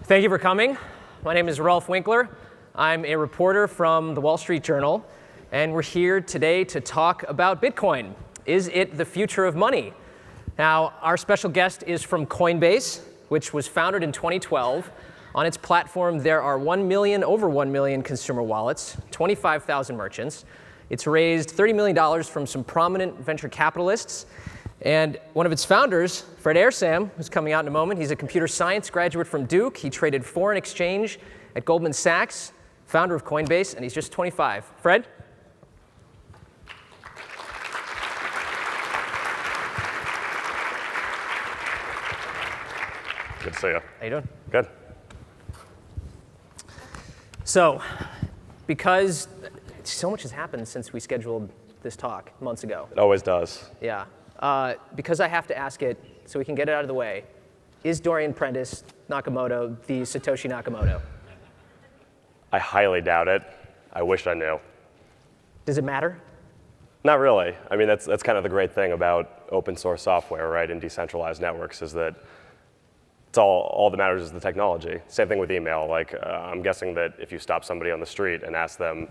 Thank you for coming. My name is Rolf Winkler. I'm a reporter from the Wall Street Journal, and we're here today to talk about Bitcoin. Is it the future of money? Now, our special guest is from Coinbase, which was founded in 2012. On its platform, there are over 1 million consumer wallets, 25,000 merchants. It's raised $30 million from some prominent venture capitalists. And one of its founders, Fred Ehrsam, who's coming out in a moment, he's a computer science graduate from Duke. He traded foreign exchange at Goldman Sachs, founder of Coinbase, and he's just 25. Fred? Good to see you. How you doing? Good. So, because so much has happened since we scheduled this talk months ago. It always does. Yeah. Because I have to ask it so we can get it out of the way, is Dorian Prentice Nakamoto the Satoshi Nakamoto? I highly doubt it. I wish I knew. Does it matter? Not really. I mean, that's kind of the great thing about open source software, right, and decentralized networks is that it's all that matters is the technology. Same thing with email. Like, I'm guessing that if you stop somebody on the street and ask them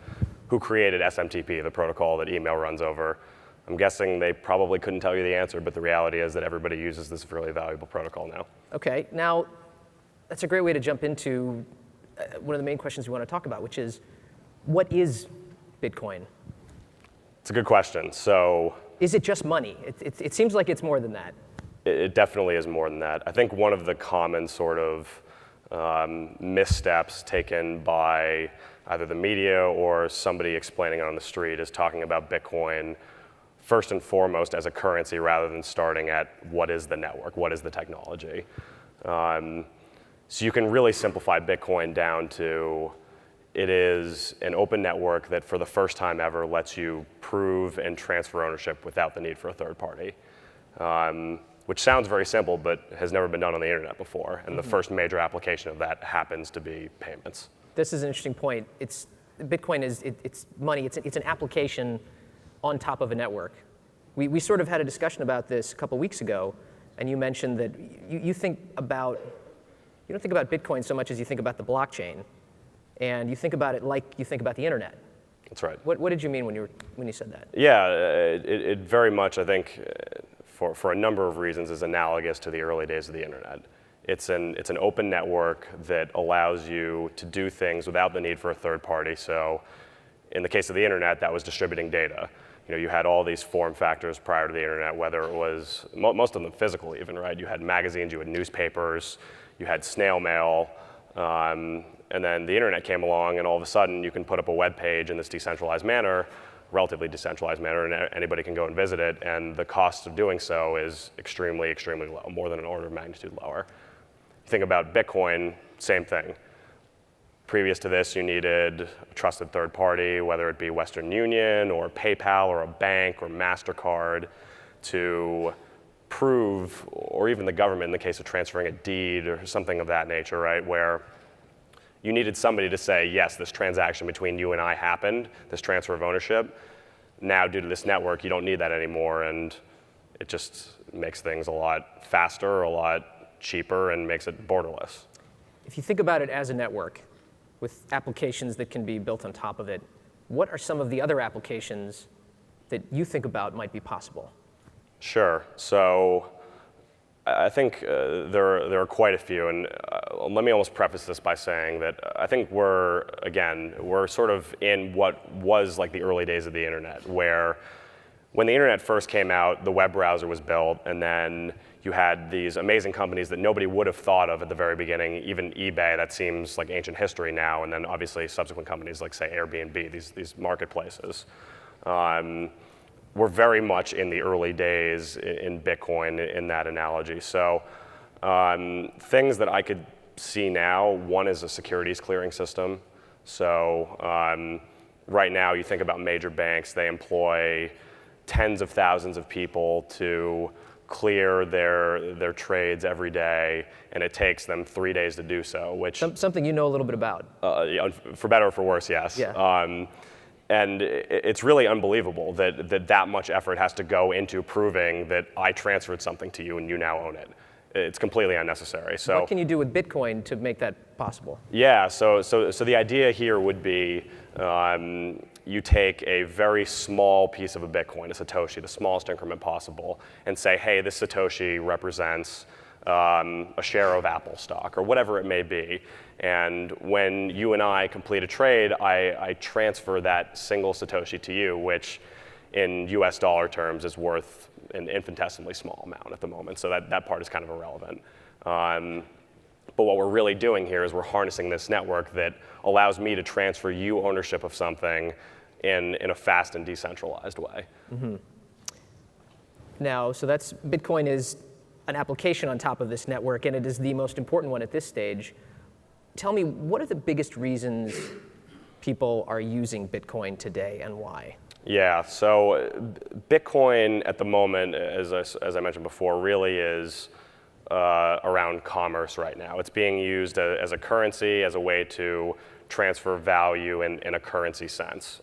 who created SMTP, the protocol that email runs over, I'm guessing they probably couldn't tell you the answer, but the reality is that everybody uses this really valuable protocol now. Okay, now that's a great way to jump into one of the main questions we want to talk about, which is, what is Bitcoin? It's a good question. So, is it just money? It seems like it's more than that. It definitely is more than that. I think one of the common sort of missteps taken by either the media or somebody explaining it on the street is talking about Bitcoin first and foremost as a currency rather than starting at what is the network, what is the technology. So you can really simplify Bitcoin down to it is an open network that for the first time ever lets you prove and transfer ownership without the need for a third party, which sounds very simple but has never been done on the internet before. And the first major application of that happens to be payments. This is an interesting point. Bitcoin is money. It's an application on top of a network. We sort of had a discussion about this a couple weeks ago, and you mentioned that you don't think about Bitcoin so much as you think about the blockchain, and you think about it like you think about the internet. That's right. What did you mean when you said that? Yeah, it very much, I think, for a number of reasons, is analogous to the early days of the internet. It's an open network that allows you to do things without the need for a third party. So in the case of the internet, that was distributing data. You had all these form factors prior to the internet, whether it was, most of them physical even, right? You had magazines, you had newspapers, you had snail mail, and then the internet came along, and all of a sudden you can put up a web page in this decentralized manner, relatively decentralized manner, and anybody can go and visit it, and the cost of doing so is extremely, extremely low, more than an order of magnitude lower. Think about Bitcoin, same thing. Previous to this, you needed a trusted third party, whether it be Western Union or PayPal or a bank or MasterCard, to prove, or even the government in the case of transferring a deed or something of that nature, right, where you needed somebody to say, yes, this transaction between you and I happened, this transfer of ownership. Now, due to this network, you don't need that anymore, and it just makes things a lot faster, a lot cheaper, and makes it borderless. If you think about it as a network, with applications that can be built on top of it, what are some of the other applications that you think about might be possible? Sure. So I think there are quite a few, and let me almost preface this by saying that I think we're sort of in what was like the early days of the internet, where when the internet first came out, the web browser was built, and then you had these amazing companies that nobody would have thought of at the very beginning, even eBay, that seems like ancient history now, and then obviously subsequent companies like, say, Airbnb, these marketplaces. We're very much in the early days in Bitcoin in that analogy. So things that I could see now, one is a securities clearing system. So right now, you think about major banks, they employ tens of thousands of people to clear their trades every day, and it takes them 3 days to do so, which... Something you know a little bit about. Yeah, for better or for worse, yes. Yeah. And it's really unbelievable that much effort has to go into proving that I transferred something to you and you now own it. It's completely unnecessary. So what can you do with Bitcoin to make that possible? yeah, so the idea here would be you take a very small piece of a Bitcoin, a Satoshi, the smallest increment possible, and say, hey, this Satoshi represents a share of Apple stock, or whatever it may be. And when you and I complete a trade, I transfer that single Satoshi to you, which in US dollar terms is worth an infinitesimally small amount at the moment. So that part is kind of irrelevant. But what we're really doing here is we're harnessing this network that allows me to transfer you ownership of something in a fast and decentralized way. Mm-hmm. Now, so Bitcoin is an application on top of this network, and it is the most important one at this stage. Tell me, what are the biggest reasons people are using Bitcoin today, and why? Yeah, so Bitcoin at the moment, as I mentioned before, really is around commerce right now. It's being used as a currency, as a way to transfer value in a currency sense.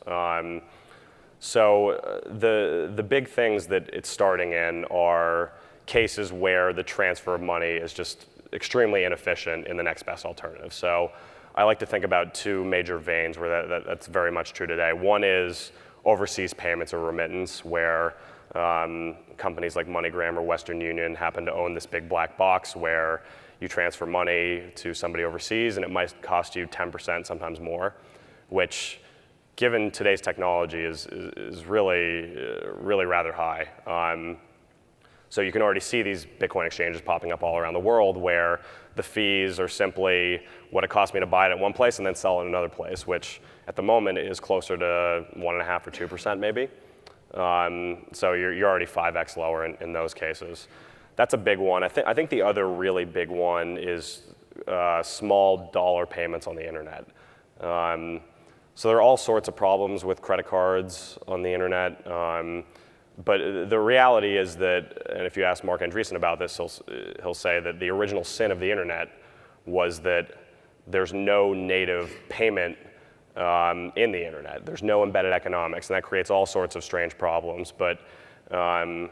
So the big things that it's starting in are cases where the transfer of money is just extremely inefficient in the next best alternative. So I like to think about two major veins where that's very much true today. One is overseas payments or remittance, where companies like MoneyGram or Western Union happen to own this big black box where you transfer money to somebody overseas and it might cost you 10%, sometimes more, which, given today's technology, is really rather high. So you can already see these Bitcoin exchanges popping up all around the world where the fees are simply what it cost me to buy it at one place and then sell it in another place, which at the moment is closer to 1.5% or 2% maybe. So you're already 5x lower in those cases. That's a big one. I think the other really big one is small dollar payments on the internet. So there are all sorts of problems with credit cards on the internet. But the reality is that, and if you ask Mark Andreessen about this, he'll say that the original sin of the internet was that there's no native payment in the internet. There's no embedded economics, and that creates all sorts of strange problems. But one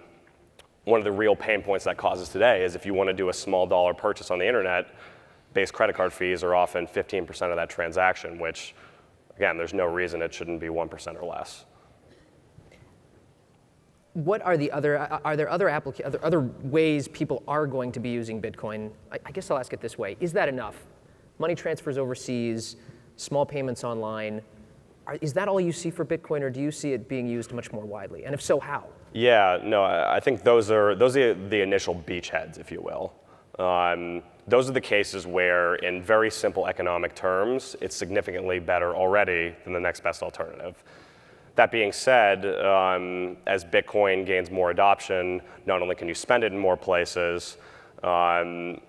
of the real pain points that causes today is if you want to do a small dollar purchase on the internet, base credit card fees are often 15% of that transaction, which, again, there's no reason it shouldn't be 1% or less. What are there other ways people are going to be using Bitcoin? I guess I'll ask it this way. Is that enough? Money transfers overseas, small payments online. Is that all you see for Bitcoin, or do you see it being used much more widely? And if so, how? Yeah, no, I think those are the initial beachheads, if you will. Those are the cases where, in very simple economic terms, it's significantly better already than the next best alternative. That being said, as Bitcoin gains more adoption, not only can you spend it in more places, but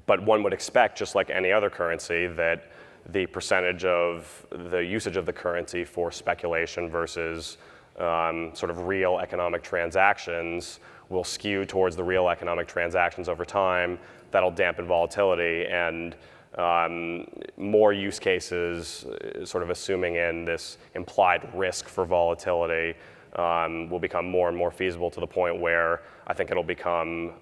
one would expect, just like any other currency, that the percentage of the usage of the currency for speculation versus sort of real economic transactions will skew towards the real economic transactions over time. That'll dampen volatility, and more use cases, sort of assuming in this implied risk for volatility, will become more and more feasible to the point where I think it'll become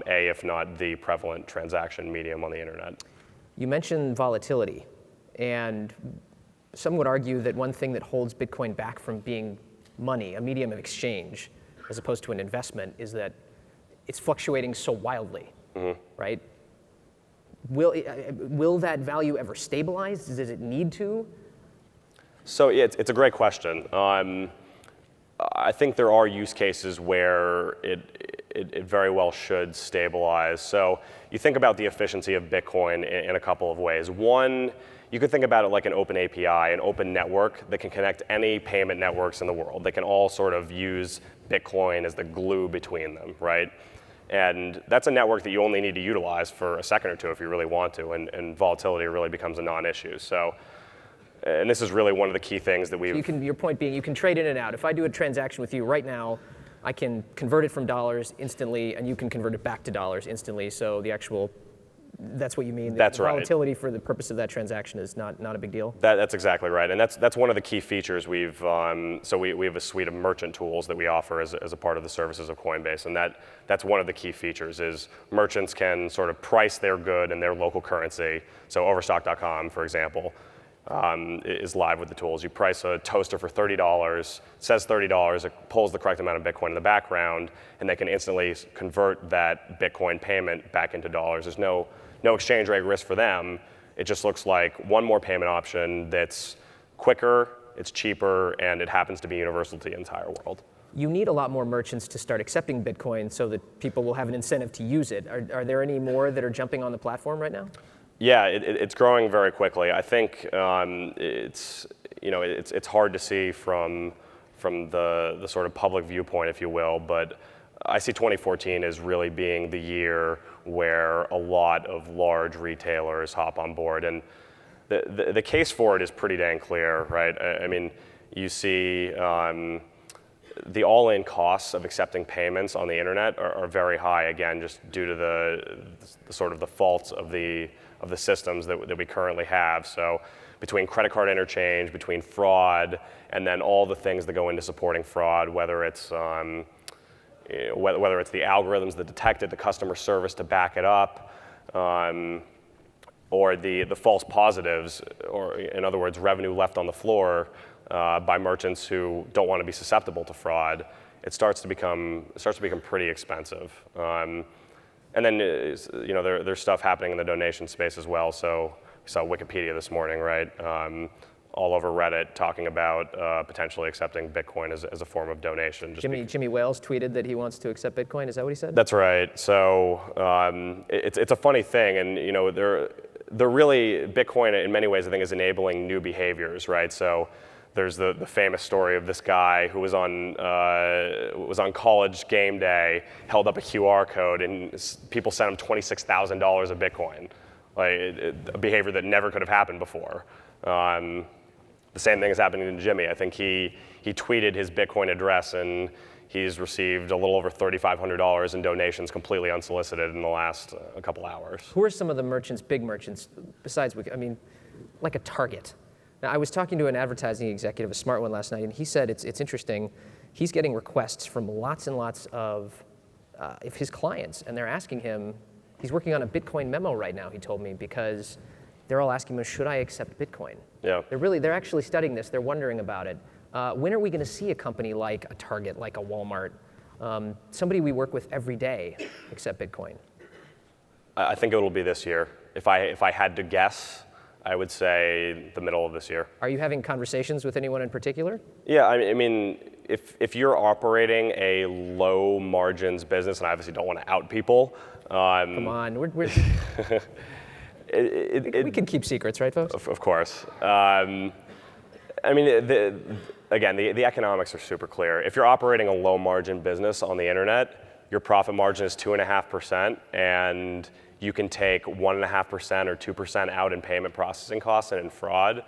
if not the prevalent transaction medium on the internet. You mentioned volatility, and some would argue that one thing that holds Bitcoin back from being money, a medium of exchange, as opposed to an investment, is that it's fluctuating so wildly, right? Will that value ever stabilize? Does it need to? So yeah, it's a great question. I think there are use cases where it very well should stabilize. So you think about the efficiency of Bitcoin in a couple of ways. One, you could think about it like an open API, an open network that can connect any payment networks in the world. They can all sort of use Bitcoin as the glue between them, right? And that's a network that you only need to utilize for a second or two if you really want to, and volatility really becomes a non-issue. So, and this is really one of the key things that we've... So your point being, you can trade in and out. If I do a transaction with you right now, I can convert it from dollars instantly, and you can convert it back to dollars instantly. So the actual That's what you mean? That's the right. Volatility for the purpose of that transaction is not a big deal? That's exactly right. And that's one of the key features we've, so we have a suite of merchant tools that we offer as a part of the services of Coinbase. And that's one of the key features is merchants can sort of price their good in their local currency. So Overstock.com, for example, is live with the tools. You price a toaster for $30, says $30, it pulls the correct amount of Bitcoin in the background, and they can instantly convert that Bitcoin payment back into dollars. There's no exchange rate risk for them. It just looks like one more payment option that's quicker, it's cheaper, and it happens to be universal to the entire world. You need a lot more merchants to start accepting Bitcoin so that people will have an incentive to use it. Are there any more that are jumping on the platform right now? Yeah, it's growing very quickly. I think it's hard to see from the sort of public viewpoint, if you will, but I see 2014 as really being the year where a lot of large retailers hop on board, and the case for it is pretty dang clear, right? I mean, you see the all-in costs of accepting payments on the internet are very high, again, just due to the sort of the faults of the systems that we currently have. So between credit card interchange, between fraud, and then all the things that go into supporting fraud, whether it's whether it's the algorithms that detect it, the customer service to back it up, or the false positives, or in other words, revenue left on the floor by merchants who don't want to be susceptible to fraud, it starts to become pretty expensive. And then there's stuff happening in the donation space as well. So we saw Wikipedia this morning, right? All over Reddit talking about potentially accepting Bitcoin as a form of donation. Jimmy Wales tweeted that he wants to accept Bitcoin. Is that what he said? That's right. So it's a funny thing, and they're really, Bitcoin in many ways I think is enabling new behaviors, right? So there's the famous story of this guy who was on college game day, held up a QR code, and people sent him $26,000 of Bitcoin, like a behavior that never could have happened before. The same thing is happening to Jimmy. I think he tweeted his Bitcoin address, and he's received a little over $3,500 in donations completely unsolicited in the last couple hours. Who are some of the merchants, big merchants, besides, like a Target? Now, I was talking to an advertising executive, a smart one, last night, and he said it's interesting. He's getting requests from lots and lots of his clients, and they're asking him, he's working on a Bitcoin memo right now, he told me, because they're all asking him, should I accept Bitcoin? Yeah. They're actually studying this, they're wondering about it. When are we going to see a company like a Target, like a Walmart, somebody we work with every day, accept Bitcoin? I think it'll be this year. If I had to guess, I would say the middle of this year. Are you having conversations with anyone in particular? Yeah, I mean, if you're operating a low margins business, and I obviously don't want to out people. Come on, we can keep secrets, right, folks? Of course. I mean, the economics are super clear. If you're operating a low margin business on the internet, your profit margin is 2.5%, and you can take 1.5% or 2% out in payment processing costs and in fraud.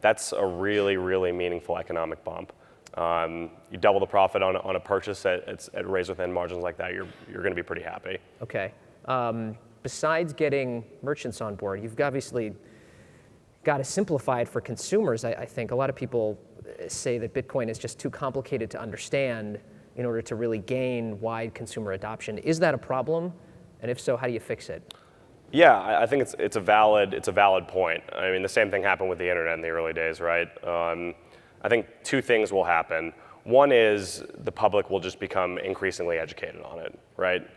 That's a really, really meaningful economic bump. You double the profit on a purchase at razor thin margins like that, you're going to be pretty happy. Okay. Besides getting merchants on board, you've obviously got to simplify it for consumers. I think a lot of people say that Bitcoin is just too complicated to understand in order to really gain wide consumer adoption. Is that a problem? And if so, how do you fix it? Yeah, I think it's a valid point. I mean, the same thing happened with the internet in the early days, right? I think two things will happen. One is the public will just become increasingly educated on it, right?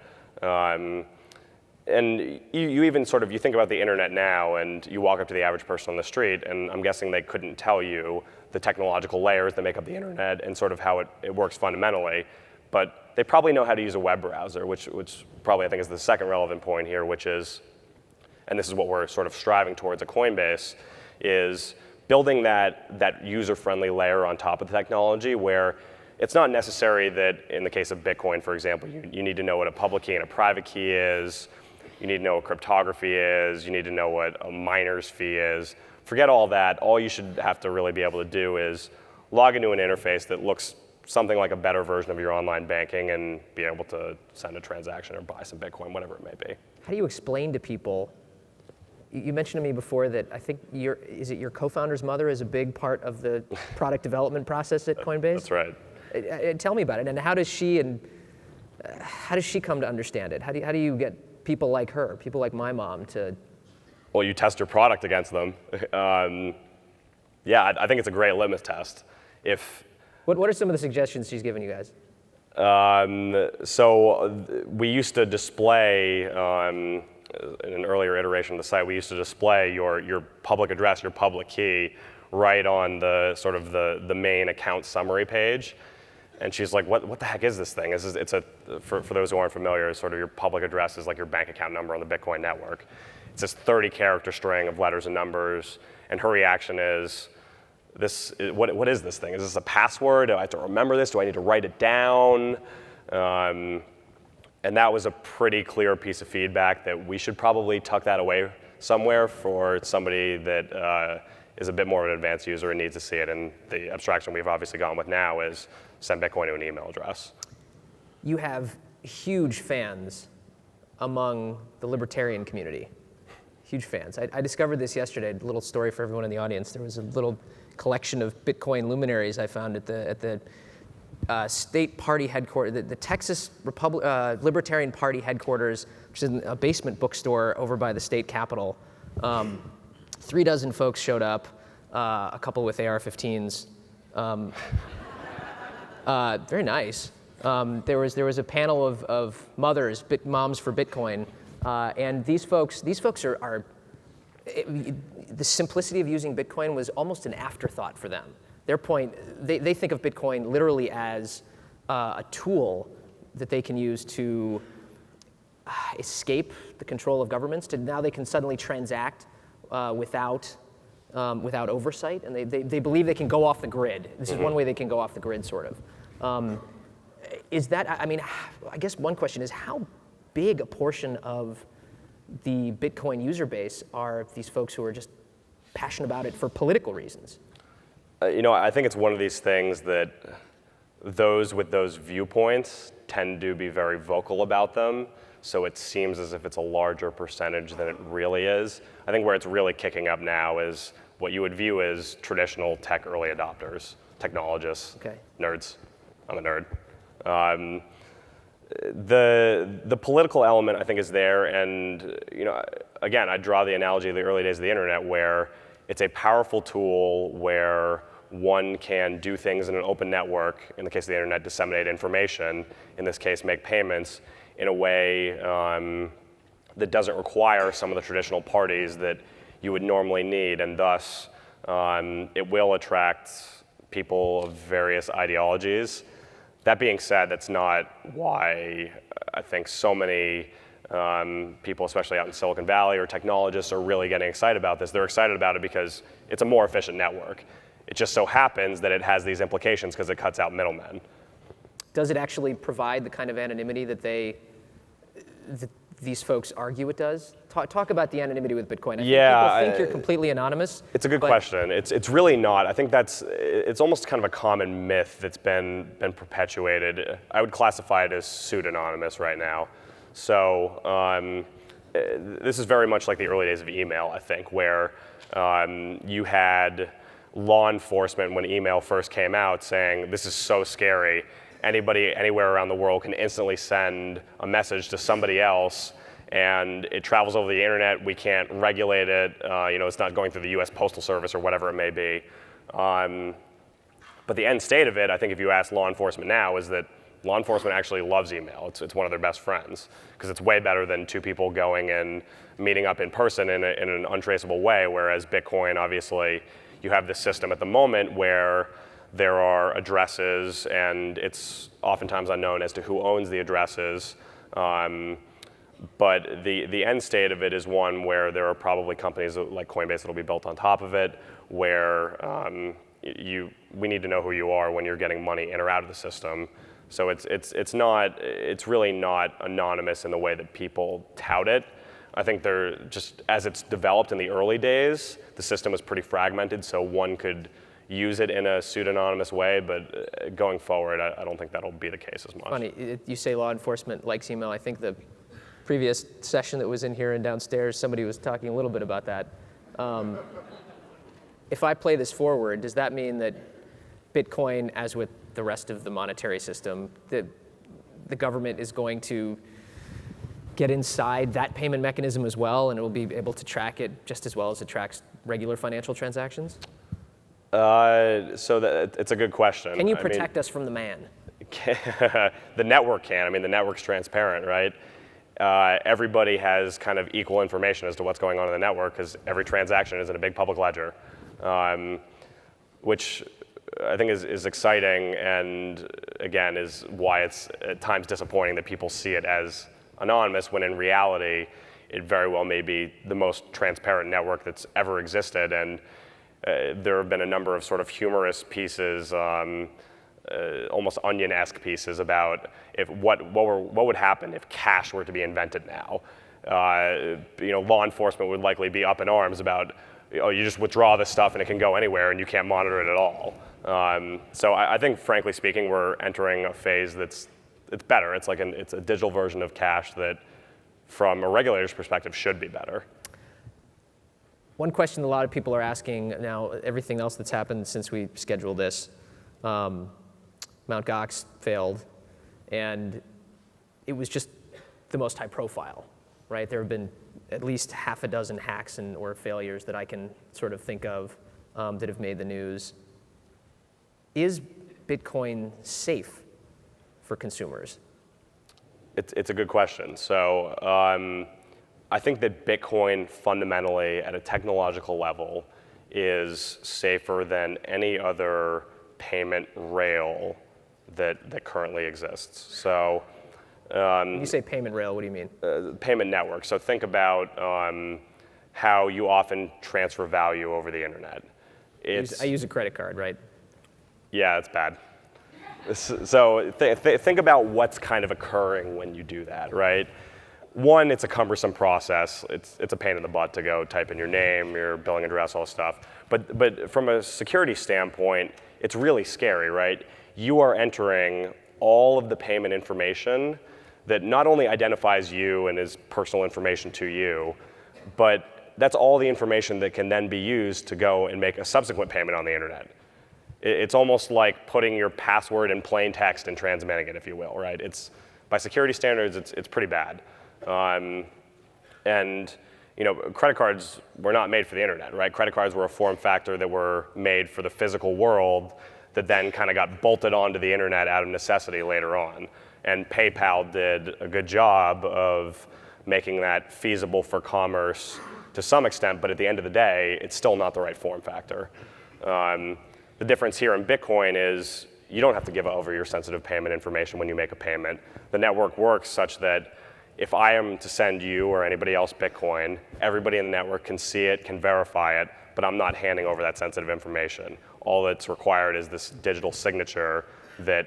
And you even you think about the internet now, and you walk up to the average person on the street, and I'm guessing they couldn't tell you the technological layers that make up the internet and sort of how it works fundamentally. But they probably know how to use a web browser, which probably I think is the second relevant point here, which is, and this is what we're sort of striving towards at Coinbase, is building that user-friendly layer on top of the technology where it's not necessary that in the case of Bitcoin, for example, you need to know what a public key and a private key is, you need to know what cryptography is, you need to know what a miner's fee is. Forget all that. All you should have to really be able to do is log into an interface that looks something like a better version of your online banking and be able to send a transaction or buy some Bitcoin, whatever it may be. How do you explain to people You mentioned to me before that I think is it your co-founder's mother is a big part of the product development process at Coinbase? That's right. Tell me about it, and how does she come to understand it? How do you get people like her, people like my mom, to? Well, you test your product against them. Yeah, I think it's a great litmus test. What are some of the suggestions she's given you guys? So we used to display, in an earlier iteration of the site, we used to display your public address, your public key, right on the sort of the main account summary page. And she's like, what the heck is this thing? For those who aren't familiar, sort of your public address is like your bank account number on the Bitcoin network. It's this 30-character string of letters and numbers, and her reaction is, what is this thing? Is this a password? Do I have to remember this? Do I need to write it down? And that was a pretty clear piece of feedback that we should probably tuck that away somewhere for somebody that is a bit more of an advanced user and needs to see it. And the abstraction we've obviously gone with now is send Bitcoin to an email address. You have huge fans among the libertarian community. Huge fans. I discovered this yesterday, a little story for everyone in the audience. There was a little collection of Bitcoin luminaries I found at the state party headquarters, the Texas Libertarian Party headquarters, which is in a basement bookstore over by the state capitol. 36 folks showed up, a couple with AR-15s. Very nice. There was a panel of mothers, moms for Bitcoin, and these folks are the simplicity of using Bitcoin was almost an afterthought for them. Their point, they think of Bitcoin literally as a tool that they can use to escape the control of governments. Now they can suddenly transact without oversight, and they believe they can go off the grid. This is one way they can go off the grid, sort of. Is that, I mean, I guess one question is, how big a portion of the Bitcoin user base are these folks who are just passionate about it for political reasons? I think it's one of these things that those with those viewpoints tend to be very vocal about them, so it seems as if it's a larger percentage than it really is. I think where it's really kicking up now is what you would view as traditional tech early adopters, technologists, nerds. I'm a nerd. The political element, I think, is there, and again, I draw the analogy of the early days of the internet, where it's a powerful tool where one can do things in an open network, in the case of the internet, disseminate information, in this case, make payments, in a way that doesn't require some of the traditional parties that you would normally need, and thus it will attract people of various ideologies. That being said, that's not why I think so many people, especially out in Silicon Valley or technologists, are really getting excited about this. They're excited about it because it's a more efficient network. It just so happens that it has these implications because it cuts out middlemen. Does it actually provide the kind of anonymity that these folks argue it does? Talk about the anonymity with Bitcoin. I think people think you're completely anonymous. It's a good question. It's really not. I think it's almost kind of a common myth that's been perpetuated. I would classify it as pseudonymous right now. So this is very much like the early days of email, I think, where you had law enforcement when email first came out saying, this is so scary. Anybody anywhere around the world can instantly send a message to somebody else, and it travels over the internet. We can't regulate it. It's not going through the U.S. Postal Service or whatever it may be. But the end state of it, I think if you ask law enforcement now, is that law enforcement actually loves email. It's one of their best friends, because it's way better than two people going and meeting up in person in an untraceable way, whereas Bitcoin, obviously, you have this system at the moment where there are addresses, and it's oftentimes unknown as to who owns the addresses. But the end state of it is one where there are probably companies like Coinbase that'll be built on top of it, where we need to know who you are when you're getting money in or out of the system. So it's really not anonymous in the way that people tout it. I think they're just, as it's developed in the early days, the system was pretty fragmented, so one could use it in a pseudonymous way, but going forward, I don't think that'll be the case as much. Funny, you say law enforcement likes email. I think the previous session that was in here and downstairs, somebody was talking a little bit about that. If I play this forward, does that mean that Bitcoin, as with the rest of the monetary system, the government is going to get inside that payment mechanism as well, and it will be able to track it just as well as it tracks regular financial transactions? It's a good question. Can you protect us from the man? The network can. I mean, the network's transparent, right? Everybody has kind of equal information as to what's going on in the network because every transaction is in a big public ledger, which I think is exciting, and again is why it's at times disappointing that people see it as anonymous when in reality it very well may be the most transparent network that's ever existed. And there have been a number of sort of humorous pieces, almost Onion-esque pieces about what would happen if cash were to be invented now. Law enforcement would likely be up in arms about, you just withdraw this stuff and it can go anywhere and you can't monitor it at all. So I think, frankly speaking, we're entering a phase it's better. It's a digital version of cash that, from a regulator's perspective, should be better. One question a lot of people are asking now, everything else that's happened since we scheduled this, Mt. Gox failed, and it was just the most high profile, right? There have been at least half a dozen hacks or failures that I can sort of think of that have made the news. Is Bitcoin safe for consumers? It's a good question. So I think that Bitcoin fundamentally at a technological level is safer than any other payment rail that currently exists. So when you say payment rail, what do you mean? Payment network. So think about how you often transfer value over the internet. I use a credit card, right? Yeah, it's bad. So think about what's kind of occurring when you do that, right? One, it's a cumbersome process. It's a pain in the butt to go type in your name, your billing address, all this stuff. But from a security standpoint, it's really scary, right? You are entering all of the payment information that not only identifies you and is personal information to you, but that's all the information that can then be used to go and make a subsequent payment on the internet. It's almost like putting your password in plain text and transmitting it, if you will, right? By security standards, it's pretty bad. And credit cards were not made for the internet, right? Credit cards were a form factor that were made for the physical world that then kind of got bolted onto the internet out of necessity later on. And PayPal did a good job of making that feasible for commerce to some extent, but at the end of the day, it's still not the right form factor. The difference here in Bitcoin is you don't have to give over your sensitive payment information when you make a payment. The network works such that if I am to send you or anybody else Bitcoin, everybody in the network can see it, can verify it, but I'm not handing over that sensitive information. All that's required is this digital signature that,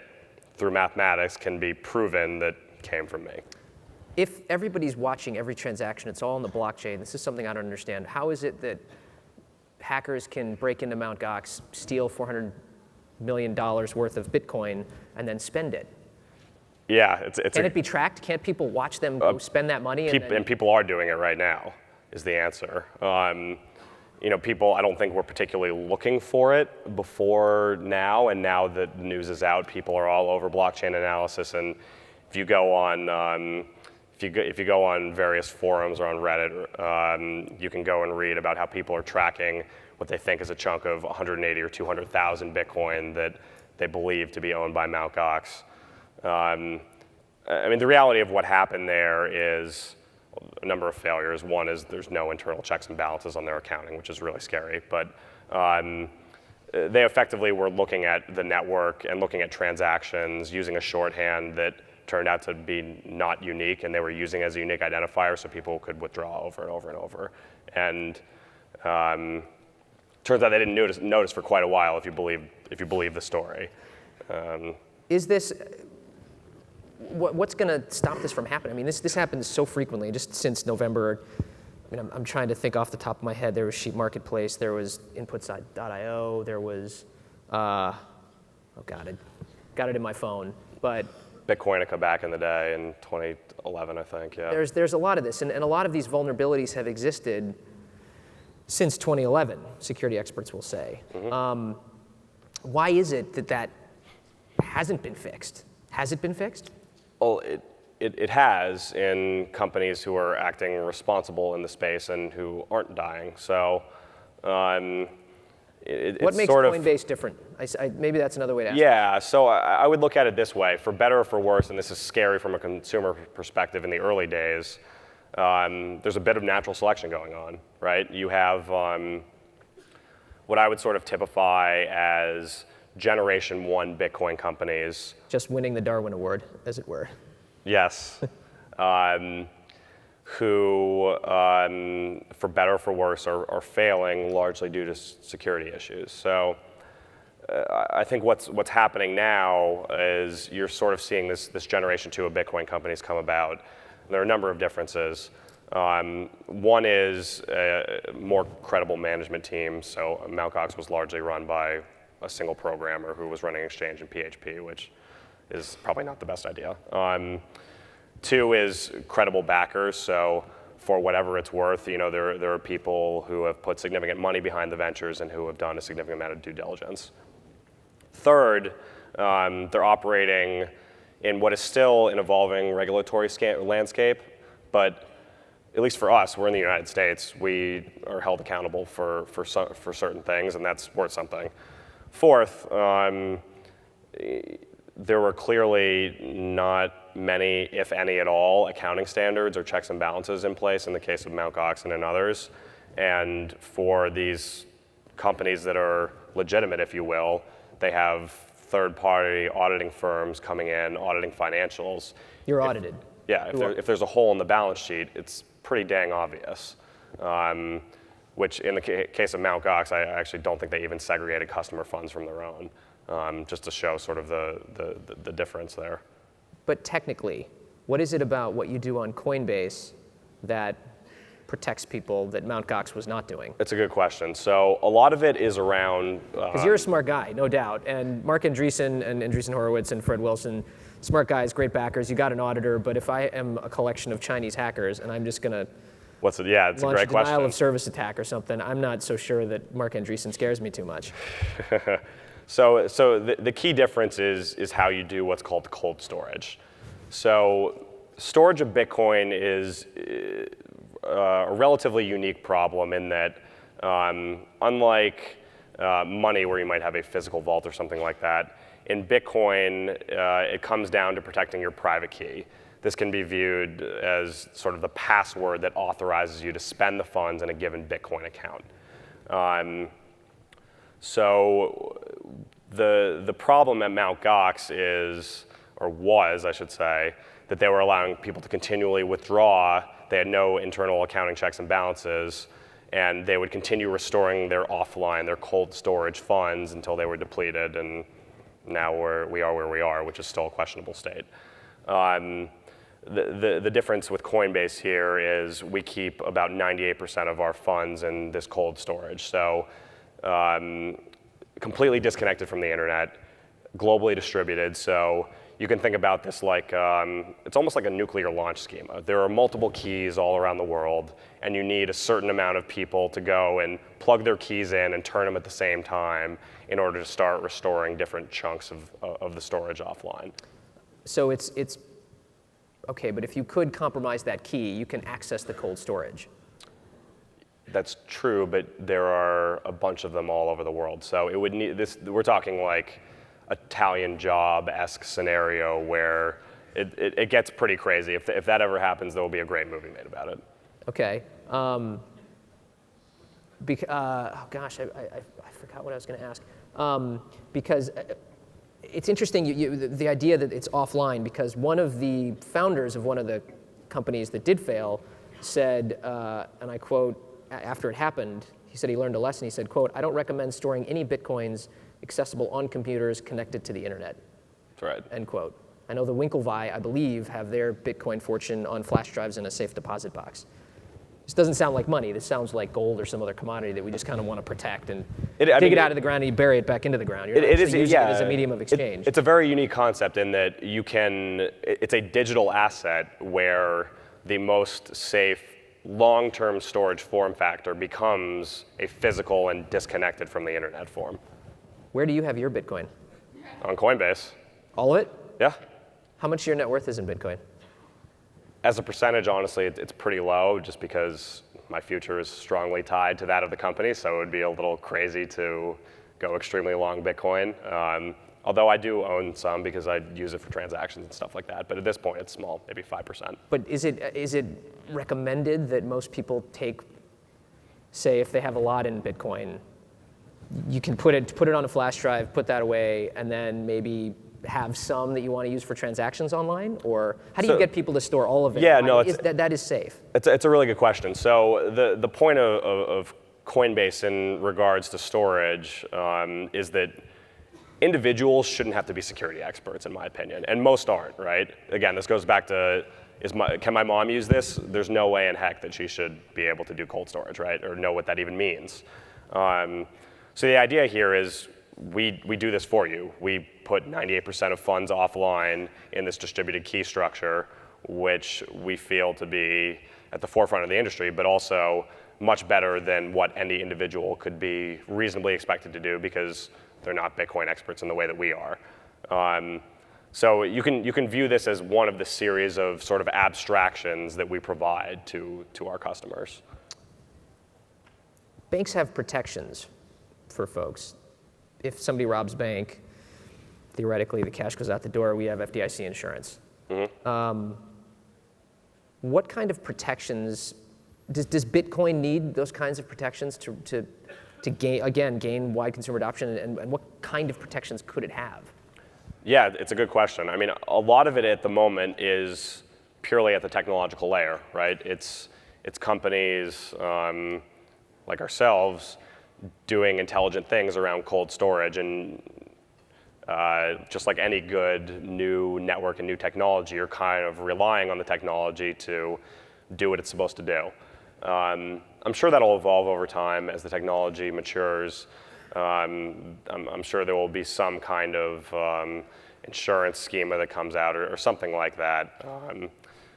through mathematics, can be proven that came from me. If everybody's watching every transaction, it's all on the blockchain, this is something I don't understand. How is it that hackers can break into Mt. Gox, steal $400 million worth of Bitcoin, and then spend it? Yeah, Can it be tracked? Can't people watch them go spend that money? And people are doing it right now, is the answer. People, I don't think were particularly looking for it before now, and now that the news is out, people are all over blockchain analysis. And if you go on, if you go on various forums or on Reddit, you can go and read about how people are tracking what they think is a chunk of 180 or 200,000 Bitcoin that they believe to be owned by Mt. Gox. The reality of what happened there is a number of failures. One is there's no internal checks and balances on their accounting, which is really scary. But they effectively were looking at the network and looking at transactions using a shorthand that turned out to be not unique, and they were using as a unique identifier so people could withdraw over and over and over. And turns out they didn't notice for quite a while, if you believe the story. Is this what's going to stop this from happening? I mean, this happens so frequently, just since November. I mean, I'm trying to think off the top of my head. There was Sheet Marketplace, there was Inputside.io, there was, oh God, I got it in my phone. But Bitcoinica back in the day in 2011, I think, yeah. There's a lot of this, and a lot of these vulnerabilities have existed since 2011, security experts will say. Why is it that hasn't been fixed? Has it been fixed? Well, it has in companies who are acting responsible in the space and who aren't dying. So what makes sort of, Coinbase different? Maybe that's another way to ask. Yeah, so I would look at it this way, for better or for worse, and this is scary from a consumer perspective in the early days, there's a bit of natural selection going on, right? You have what I would sort of typify as Generation 1 Bitcoin companies. Just winning the Darwin Award, as it were. Yes. Who, for better or for worse, are failing largely due to security issues. So I think what's happening now is you're sort of seeing this Generation 2 of Bitcoin companies come about. There are a number of differences. One is a more credible management team. So Mt. Gox was largely run by a single programmer who was running exchange in PHP, which is probably not the best idea. Two is credible backers. So for whatever it's worth, there are people who have put significant money behind the ventures and who have done a significant amount of due diligence. Third, they're operating in what is still an evolving regulatory landscape, but at least for us, we're in the United States, we are held accountable for certain things, and that's worth something. Fourth, there were clearly not many, if any at all, accounting standards or checks and balances in place in the case of Mt. Gox and in others. And for these companies that are legitimate, if you will, they have third-party auditing firms coming in, auditing financials. You're audited. Yeah, if there's a hole in the balance sheet, it's pretty dang obvious. Which in the case of Mt. Gox, I actually don't think they even segregated customer funds from their own, just to show sort of the difference there. But technically, what is it about what you do on Coinbase that protects people that Mt. Gox was not doing? It's a good question. So a lot of it is around... Because you're a smart guy, no doubt. And Mark Andreessen and Andreessen Horowitz and Fred Wilson, smart guys, great backers. You got an auditor, but if I am a collection of Chinese hackers and I'm just going to it's a great question. Denial of service attack or something, I'm not so sure that Mark Andreessen scares me too much. So the key difference is how you do what's called cold storage. So storage of Bitcoin is a relatively unique problem in that unlike money where you might have a physical vault or something like that, in Bitcoin it comes down to protecting your private key. This can be viewed as sort of the password that authorizes you to spend the funds in a given Bitcoin account. So the problem at Mt. Gox is, or was, I should say, that they were allowing people to continually withdraw. They had no internal accounting checks and balances, and they would continue restoring their offline, their cold storage funds until they were depleted, and now we are where we are, which is still a questionable state. The difference with Coinbase here is we keep about 98% of our funds in this cold storage. So completely disconnected from the internet, globally distributed. So you can think about this like, it's almost like a nuclear launch schema. There are multiple keys all around the world, and you need a certain amount of people to go and plug their keys in and turn them at the same time in order to start restoring different chunks of the storage offline. So it's okay, but if you could compromise that key, you can access the cold storage. That's true, but there are a bunch of them all over the world. So it would need this. We're talking like Italian Job-esque scenario where it gets pretty crazy. If that ever happens, there will be a great movie made about it. Okay. Oh gosh, I forgot what I was going to ask. Because it's interesting, the idea that it's offline, because one of the founders of one of the companies that did fail said, and I quote, after it happened, he said he learned a lesson. He said, quote, "I don't recommend storing any Bitcoins accessible on computers connected to the internet." That's right. End quote. I know the Winklevi, I believe, have their Bitcoin fortune on flash drives in a safe deposit box. This doesn't sound like money. This sounds like gold or some other commodity that we just kind of want to protect and dig it out of the ground and you bury it back into the ground. You're not actually using it as a medium of exchange. It's a very unique concept in that it's a digital asset where the most safe long-term storage form factor becomes a physical and disconnected from the internet form. Where do you have your Bitcoin? On Coinbase. All of it? Yeah. How much of your net worth is in Bitcoin? As a percentage, honestly, it's pretty low just because my future is strongly tied to that of the company, so it would be a little crazy to go extremely long Bitcoin. Although I do own some because I use it for transactions and stuff like that, but at this point it's small, maybe 5%. But is it recommended that most people take, say if they have a lot in Bitcoin, you can put it on a flash drive, put that away, and then maybe have some that you want to use for transactions online? Or how do you get people to store all of it? Yeah, no, that is safe. It's a really good question. So the point of Coinbase in regards to storage is that individuals shouldn't have to be security experts, in my opinion, and most aren't, right? Again, this goes back to, can my mom use this? There's no way in heck that she should be able to do cold storage, right? Or know what that even means. So the idea here is we do this for you. We put 98% of funds offline in this distributed key structure, which we feel to be at the forefront of the industry, but also much better than what any individual could be reasonably expected to do because they're not Bitcoin experts in the way that we are. So you can view this as one of the series of sort of abstractions that we provide to our customers. Banks have protections for folks. If somebody robs a bank, theoretically the cash goes out the door, we have FDIC insurance. Mm-hmm. What kind of protections, does Bitcoin need those kinds of protections to gain wide consumer adoption, and what kind of protections could it have? Yeah, it's a good question. I mean, a lot of it at the moment is purely at the technological layer, right? It's companies like ourselves doing intelligent things around cold storage, and just like any good new network and new technology, you're kind of relying on the technology to do what it's supposed to do. I'm sure that'll evolve over time as the technology matures. I'm sure there will be some kind of insurance schema that comes out or something like that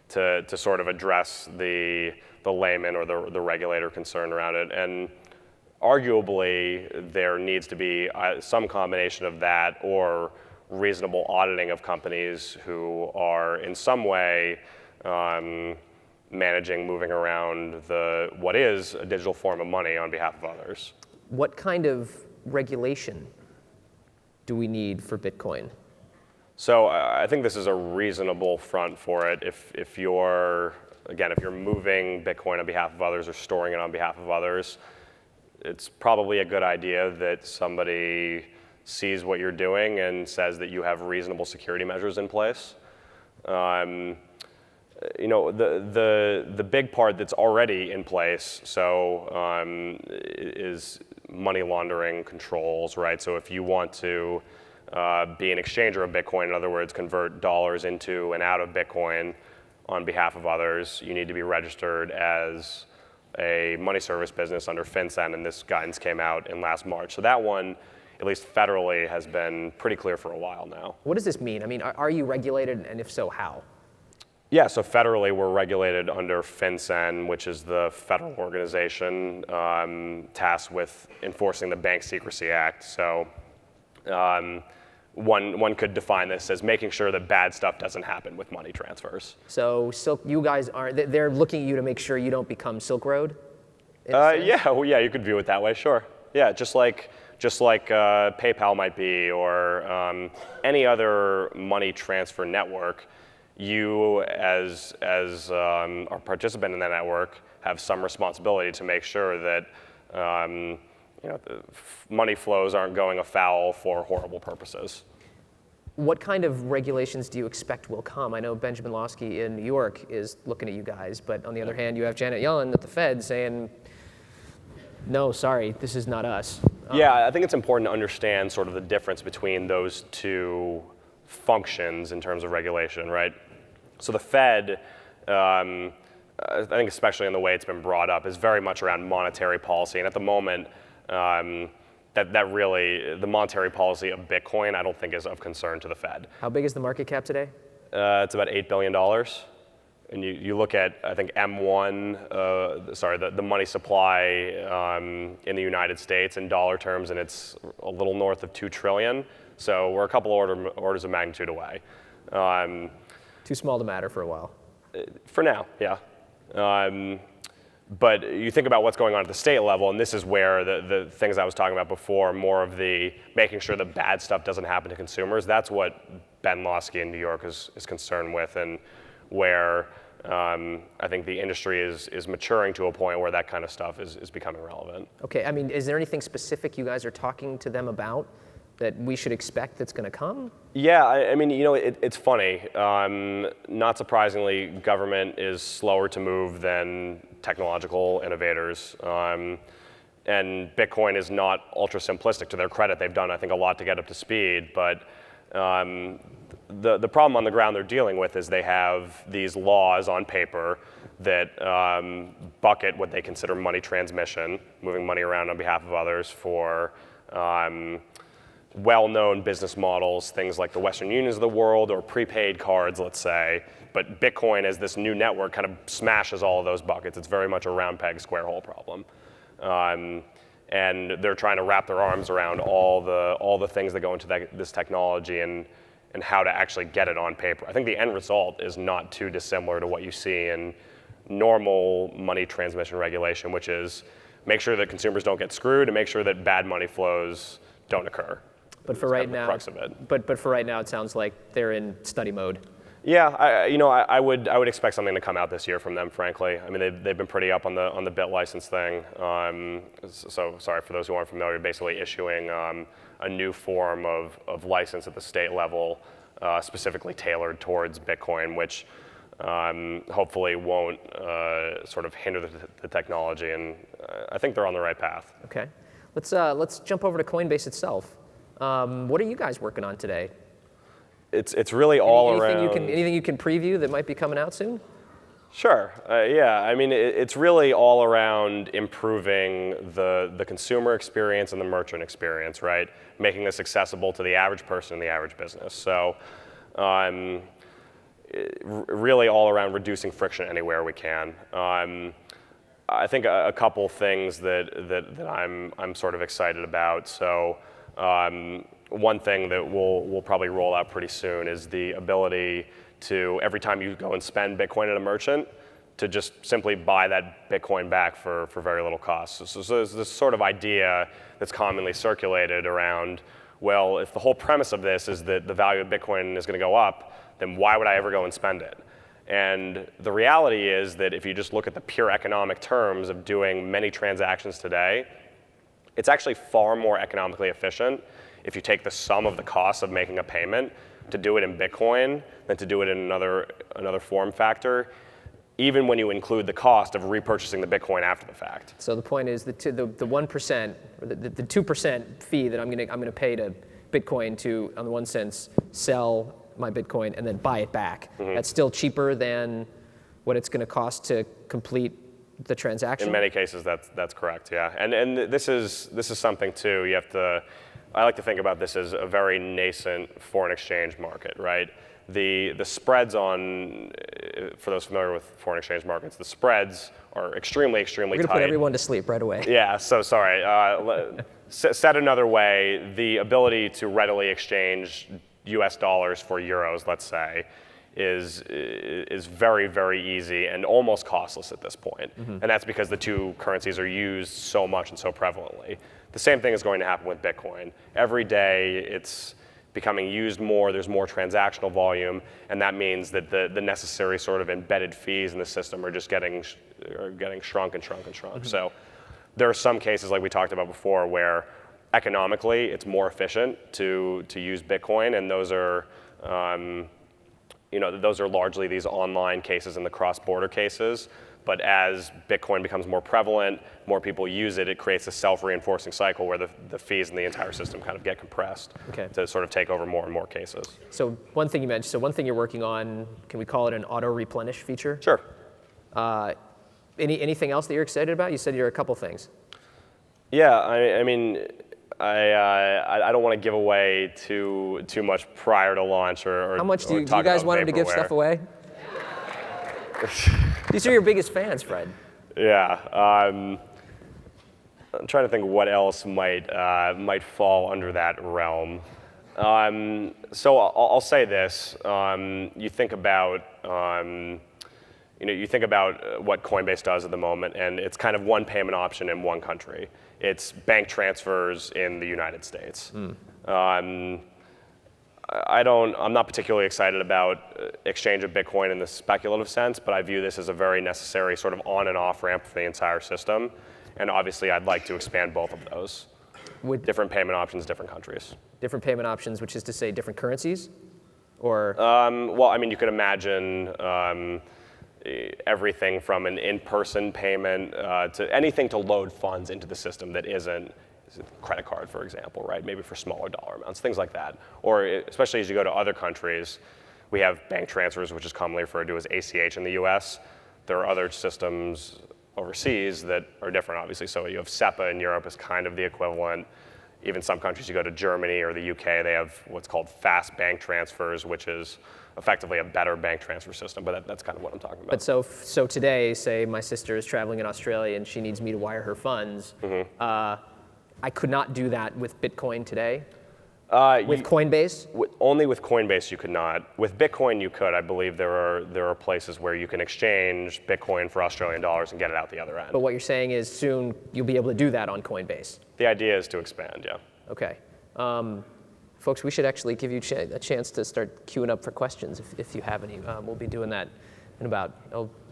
to sort of address the layman or the regulator concern around it. And arguably, there needs to be some combination of that or reasonable auditing of companies who are in some way managing, moving around what is a digital form of money on behalf of others. What kind of regulation do we need for Bitcoin? So I think this is a reasonable front for it. If you're moving Bitcoin on behalf of others or storing it on behalf of others, it's probably a good idea that somebody sees what you're doing and says that you have reasonable security measures in place. The big part that's already in place, is money laundering controls, right? So if you want to be an exchanger of Bitcoin, in other words, convert dollars into and out of Bitcoin on behalf of others, you need to be registered as a money service business under FinCEN, and this guidance came out in last March. So that one, at least federally, has been pretty clear for a while now. What does this mean? I mean, are you regulated, and if so, how? Yeah, so federally we're regulated under FinCEN, which is the federal organization tasked with enforcing the Bank Secrecy Act. So one could define this as making sure that bad stuff doesn't happen with money transfers. So you guys they're looking at you to make sure you don't become Silk Road? Yeah, you could view it that way, sure. Yeah, just like PayPal might be, or any other money transfer network, you as a participant in that network have some responsibility to make sure that the money flows aren't going afoul for horrible purposes. What kind of regulations do you expect will come? I know Benjamin Lawsky in New York is looking at you guys, but on the other hand, you have Janet Yellen at the Fed saying, no, sorry, this is not us. Yeah, I think it's important to understand sort of the difference between those two functions in terms of regulation, right? So the Fed I think especially in the way it's been brought up, is very much around monetary policy. And at the moment, that really, the monetary policy of Bitcoin, I don't think is of concern to the Fed. How big is the market cap today? It's about $8 billion. And you look at, I think, the money supply in the United States in dollar terms, and it's a little north of $2 trillion. So we're a couple orders of magnitude away. Too small to matter for a while. For now, yeah. But you think about what's going on at the state level, and this is where the things I was talking about before, more of the making sure that bad stuff doesn't happen to consumers, that's what Ben Lawsky in New York is concerned with, and where I think the industry is maturing to a point where that kind of stuff is becoming relevant. Okay, I mean, is there anything specific you guys are talking to them about that we should expect that's going to come? Yeah, I mean, it's funny. Not surprisingly, government is slower to move than technological innovators. And Bitcoin is not ultra simplistic. To their credit, they've done, I think, a lot to get up to speed. But the problem on the ground they're dealing with is they have these laws on paper that bucket what they consider money transmission, moving money around on behalf of others, for well-known business models, things like the Western Unions of the world or prepaid cards, let's say. But Bitcoin, as this new network, kind of smashes all of those buckets. It's very much a round peg, square hole problem. And they're trying to wrap their arms around all the things that go into this technology and how to actually get it on paper. I think the end result is not too dissimilar to what you see in normal money transmission regulation, which is make sure that consumers don't get screwed and make sure that bad money flows don't occur. But for right now, but for right now, it sounds like they're in study mode. Yeah, I would expect something to come out this year from them, frankly. I mean, they've been pretty up on the bit license thing. So sorry for those who aren't familiar, basically issuing a new form of license at the state level, specifically tailored towards Bitcoin, which hopefully won't sort of hinder the technology. And I think they're on the right path. Okay, let's jump over to Coinbase itself. What are you guys working on today? It's really all around. Anything you can preview that might be coming out soon? Sure. Yeah. I mean, it's really all around improving the consumer experience and the merchant experience, right? Making this accessible to the average person in the average business. So, really all around reducing friction anywhere we can. I think a couple things that I'm sort of excited about. So. One thing that we'll probably roll out pretty soon is the ability to, every time you go and spend Bitcoin at a merchant, to just simply buy that Bitcoin back for very little cost. So there's this sort of idea that's commonly circulated around, well, if the whole premise of this is that the value of Bitcoin is going to go up, then why would I ever go and spend it? And the reality is that if you just look at the pure economic terms of doing many transactions today, it's actually far more economically efficient if you take the sum of the costs of making a payment to do it in Bitcoin than to do it in another form factor, even when you include the cost of repurchasing the Bitcoin after the fact. So the point is the 1% or the 2% fee that I'm gonna pay to Bitcoin to, on the one sense, sell my Bitcoin and then buy it back. Mm-hmm. That's still cheaper than what it's going to cost to complete the transaction? In many cases, that's correct. Yeah, and this is something too. You have to. I like to think about this as a very nascent foreign exchange market, right? The spreads on, for those familiar with foreign exchange markets, the spreads are extremely tight. We're going to put everyone to sleep right away. Yeah. So sorry. Said another way, the ability to readily exchange U.S. dollars for euros, let's say, is very, very easy and almost costless at this point. Mm-hmm. And that's because the two currencies are used so much and so prevalently. The same thing is going to happen with Bitcoin. Every day it's becoming used more, there's more transactional volume, and that means that the necessary sort of embedded fees in the system are just getting shrunk and shrunk and shrunk. Mm-hmm. So there are some cases, like we talked about before, where economically it's more efficient to use Bitcoin, and those are those are largely these online cases and the cross-border cases. But as Bitcoin becomes more prevalent, more people use it, it creates a self-reinforcing cycle where the fees in the entire system kind of get compressed to sort of take over more and more cases. So one thing you mentioned, one thing you're working on, can we call it an auto-replenish feature? Sure. Anything else that you're excited about? You said you're a couple things. Yeah, I mean, I don't want to give away too much prior to launch or How much do you talk guys about want him to give vaporware. stuff away? These are your biggest fans, Fred. Yeah, I'm trying to think what else might fall under that realm. So I'll say this: you think about what Coinbase does at the moment, and it's kind of one payment option in one country. It's bank transfers in the United States. I'm not particularly excited about exchange of Bitcoin in the speculative sense, but I view this as a very necessary sort of on and off ramp for the entire system. And obviously, I'd like to expand both of those. With different payment options, different countries. Different payment options, which is to say different currencies? Or? Well, I mean, you could imagine everything from an in-person payment to anything to load funds into the system that isn't credit card, for example, right? Maybe for smaller dollar amounts, things like that. Or especially as you go to other countries, we have bank transfers, which is commonly referred to as ACH in the US. There are other systems overseas that are different, obviously. So you have SEPA in Europe is kind of the equivalent. Even some countries, you go to Germany or the UK, they have what's called fast bank transfers, which is effectively a better bank transfer system, but that's kind of what I'm talking about. But so today, say my sister is traveling in Australia and she needs me to wire her funds. I could not do that with Bitcoin today? With Coinbase? Only with Coinbase you could not. With Bitcoin you could. I believe there are places where you can exchange Bitcoin for Australian dollars and get it out the other end. But what you're saying is soon you'll be able to do that on Coinbase? The idea is to expand, yeah. Okay. Folks, we should actually give you a chance to start queuing up for questions if you have any. We'll be doing that in about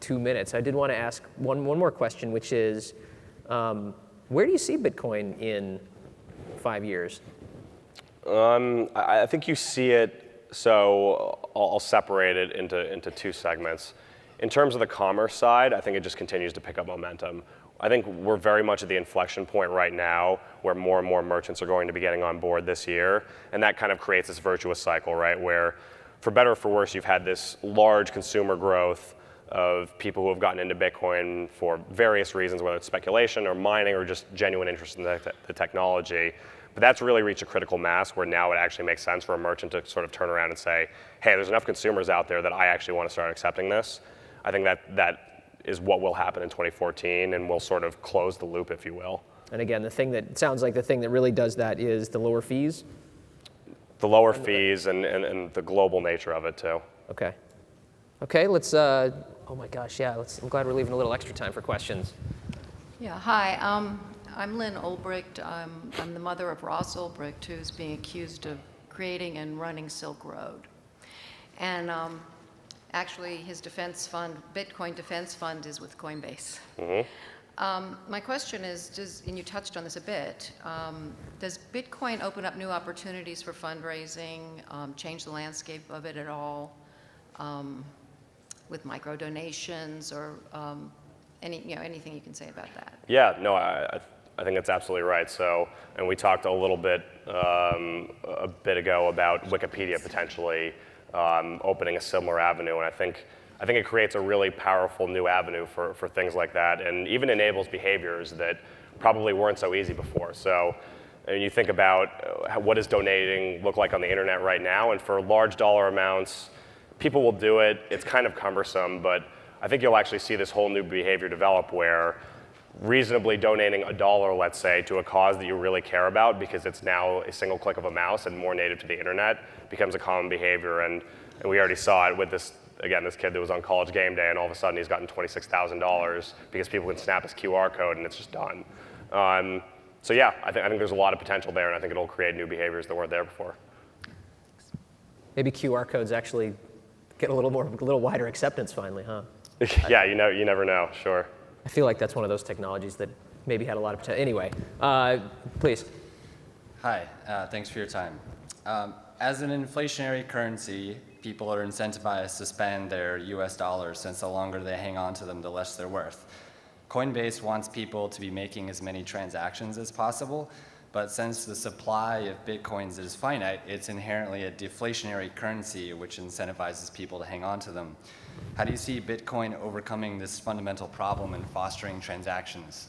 2 minutes. I did want to ask one more question, which is, where do you see Bitcoin in 5 years? I think you see it, so I'll separate it into two segments. In terms of the commerce side, I think it just continues to pick up momentum. I think we're very much at the inflection point right now where more and more merchants are going to be getting on board this year, and that kind of creates this virtuous cycle, right, where for better or for worse, you've had this large consumer growth of people who have gotten into Bitcoin for various reasons, whether it's speculation or mining or just genuine interest in the technology. But that's really reached a critical mass where now it actually makes sense for a merchant to sort of turn around and say, hey, there's enough consumers out there that I actually want to start accepting this. I think that is what will happen in 2014, and we'll sort of close the loop, if you will. And again, the thing that really does that is the lower fees? The lower fees and the global nature of it, too. Okay. Okay, let's, oh my gosh, yeah, I'm glad we're leaving a little extra time for questions. Yeah, hi. I'm Lynn Ulbricht. I'm the mother of Ross Ulbricht, who's being accused of creating and running Silk Road. And actually, his defense fund, Bitcoin defense fund, is with Coinbase. My question is, and you touched on this a bit, does Bitcoin open up new opportunities for fundraising, change the landscape of it at all, with micro donations or anything you can say about that? Yeah, no, I think that's absolutely right. So, and we talked a little bit a bit ago about Wikipedia potentially opening a similar avenue, and I think it creates a really powerful new avenue for things like that, and even enables behaviors that probably weren't so easy before. So, and you think about what does donating look like on the internet right now, and for large dollar amounts, people will do it. It's kind of cumbersome, but I think you'll actually see this whole new behavior develop where reasonably donating $1, let's say, to a cause that you really care about because it's now a single click of a mouse and more native to the internet becomes a common behavior. And we already saw it with this kid that was on College Game Day, and all of a sudden he's gotten $26,000 because people can snap his QR code and it's just done. So yeah, I think there's a lot of potential there, and I think it'll create new behaviors that weren't there before. Maybe QR codes actually get a little wider acceptance finally, huh? Yeah, you never know, sure. I feel like that's one of those technologies that maybe had a lot of potential. Anyway, please. Hi, thanks for your time. As an inflationary currency, people are incentivized to spend their US dollars since the longer they hang on to them, the less they're worth. Coinbase wants people to be making as many transactions as possible, But since the supply of Bitcoins is finite, it's inherently a deflationary currency, which incentivizes people to hang on to them. How do you see Bitcoin overcoming this fundamental problem and fostering transactions?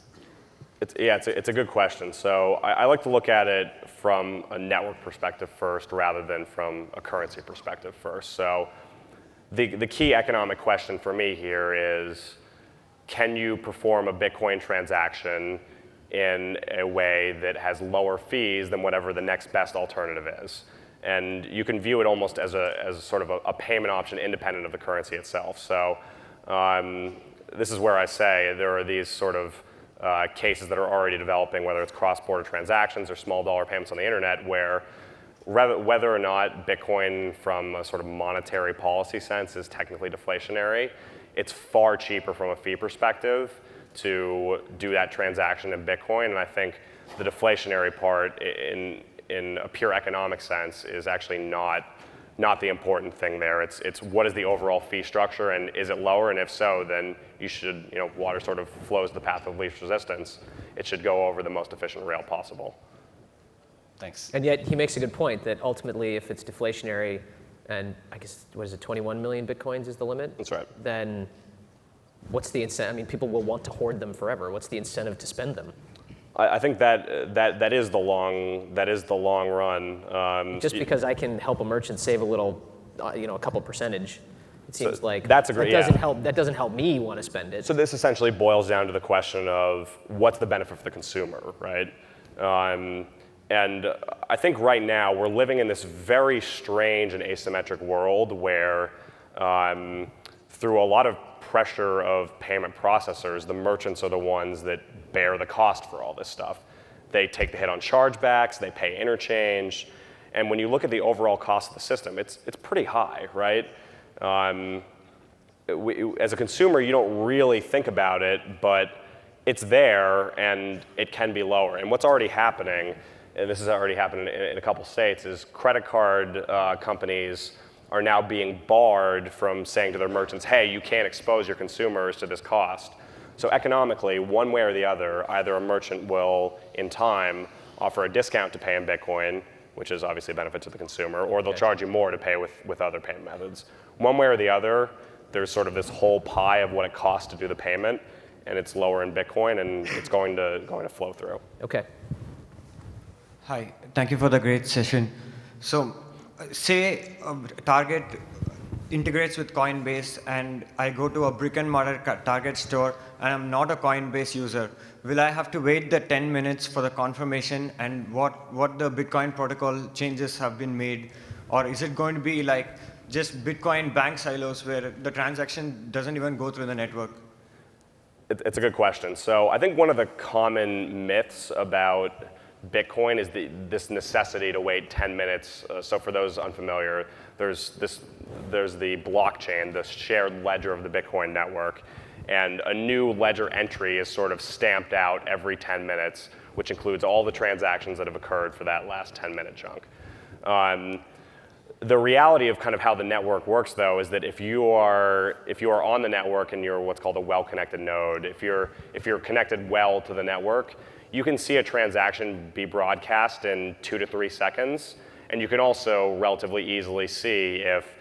It's a good question. So I like to look at it from a network perspective first rather than from a currency perspective first. So the key economic question for me here is, can you perform a Bitcoin transaction in a way that has lower fees than whatever the next best alternative is? And you can view it almost as sort of a payment option independent of the currency itself. So this is where I say there are these sort of cases that are already developing, whether it's cross-border transactions or small dollar payments on the internet, where whether or not Bitcoin from a sort of monetary policy sense is technically deflationary, it's far cheaper from a fee perspective to do that transaction in Bitcoin. And I think the deflationary part in a pure economic sense is actually not the important thing there. It's what is the overall fee structure, and is it lower? And if so, then you should, water sort of flows the path of least resistance. It should go over the most efficient rail possible. Thanks. And yet he makes a good point that ultimately if it's deflationary, and I guess, 21 million Bitcoins is the limit? That's right. Then what's the incentive? I mean, people will want to hoard them forever. What's the incentive to spend them? I think that is the long run. Just because I can help a merchant save a little, a couple percentage, it seems like that's a great, that doesn't help me want to spend it. So this essentially boils down to the question of what's the benefit for the consumer, right? And I think right now we're living in this very strange and asymmetric world where through a lot of pressure of payment processors, the merchants are the ones that bear the cost for all this stuff. They take the hit on chargebacks, they pay interchange, and when you look at the overall cost of the system, it's pretty high, right? As a consumer, you don't really think about it, but it's there and it can be lower. And what's already happening, and this has already happened in a couple states, is credit card companies are now being barred from saying to their merchants, hey, you can't expose your consumers to this cost. So economically, one way or the other, either a merchant will, in time, offer a discount to pay in Bitcoin, which is obviously a benefit to the consumer, or they'll charge you more to pay with other payment methods. One way or the other, there's sort of this whole pie of what it costs to do the payment, and it's lower in Bitcoin, and it's going to flow through. Okay. Hi, thank you for the great session. So, say Target integrates with Coinbase, and I go to a brick and mortar Target store, and I'm not a Coinbase user. Will I have to wait the 10 minutes for the confirmation, and what the Bitcoin protocol changes have been made? Or is it going to be like just Bitcoin bank silos where the transaction doesn't even go through the network? It's a good question. So I think one of the common myths about Bitcoin is this necessity to wait 10 minutes. So for those unfamiliar, there's the blockchain, the shared ledger of the Bitcoin network, and a new ledger entry is sort of stamped out every 10 minutes, which includes all the transactions that have occurred for that last 10-minute chunk. The reality of kind of how the network works, though, is that if you are on the network and you're what's called a well-connected node, if you're connected well to the network, you can see a transaction be broadcast in 2 to 3 seconds, and you can also relatively easily see if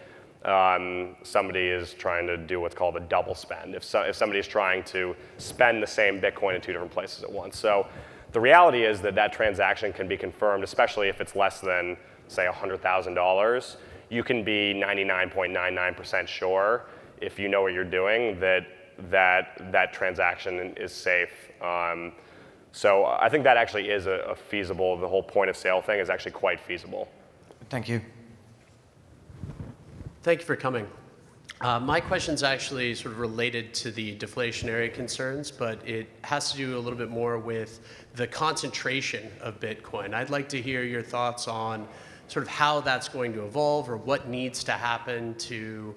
somebody is trying to do what's called a double spend, if somebody is trying to spend the same Bitcoin in 2 different places at once. So the reality is that transaction can be confirmed, especially if it's less than, say, $100,000. You can be 99.99% sure, if you know what you're doing, that transaction is safe. So I think that actually is a feasible, the whole point of sale thing is actually quite feasible. Thank you. Thank you for coming. My question's actually sort of related to the deflationary concerns, but it has to do a little bit more with the concentration of Bitcoin. I'd like to hear your thoughts on sort of how that's going to evolve or what needs to happen to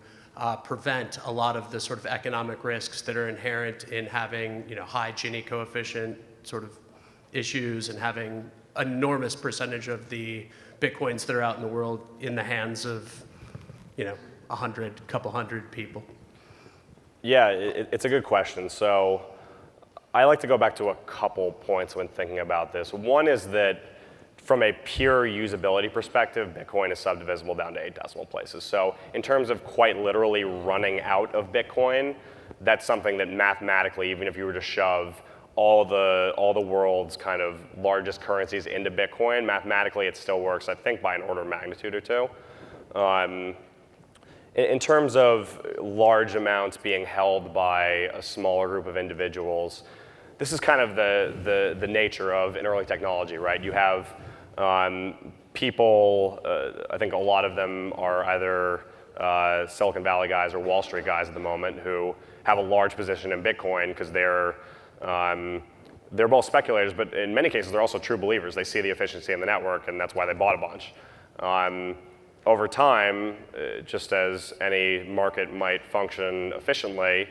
prevent a lot of the sort of economic risks that are inherent in having high Gini coefficient sort of issues and having an enormous percentage of the Bitcoins that are out in the world in the hands of a couple hundred people. Yeah, it's a good question. So I like to go back to a couple points when thinking about this. One is that from a pure usability perspective, Bitcoin is subdivisible down to 8 decimal places. So in terms of quite literally running out of Bitcoin, that's something that mathematically, even if you were to shove all the world's kind of largest currencies into Bitcoin, mathematically it still works, I think, by an order of magnitude or two. In terms of large amounts being held by a smaller group of individuals, this is kind of the nature of an early technology, right? You have people, I think a lot of them are either Silicon Valley guys or Wall Street guys at the moment who have a large position in Bitcoin because they're both speculators, but in many cases they're also true believers. They see the efficiency in the network, and that's why they bought a bunch. Over time, just as any market might function efficiently,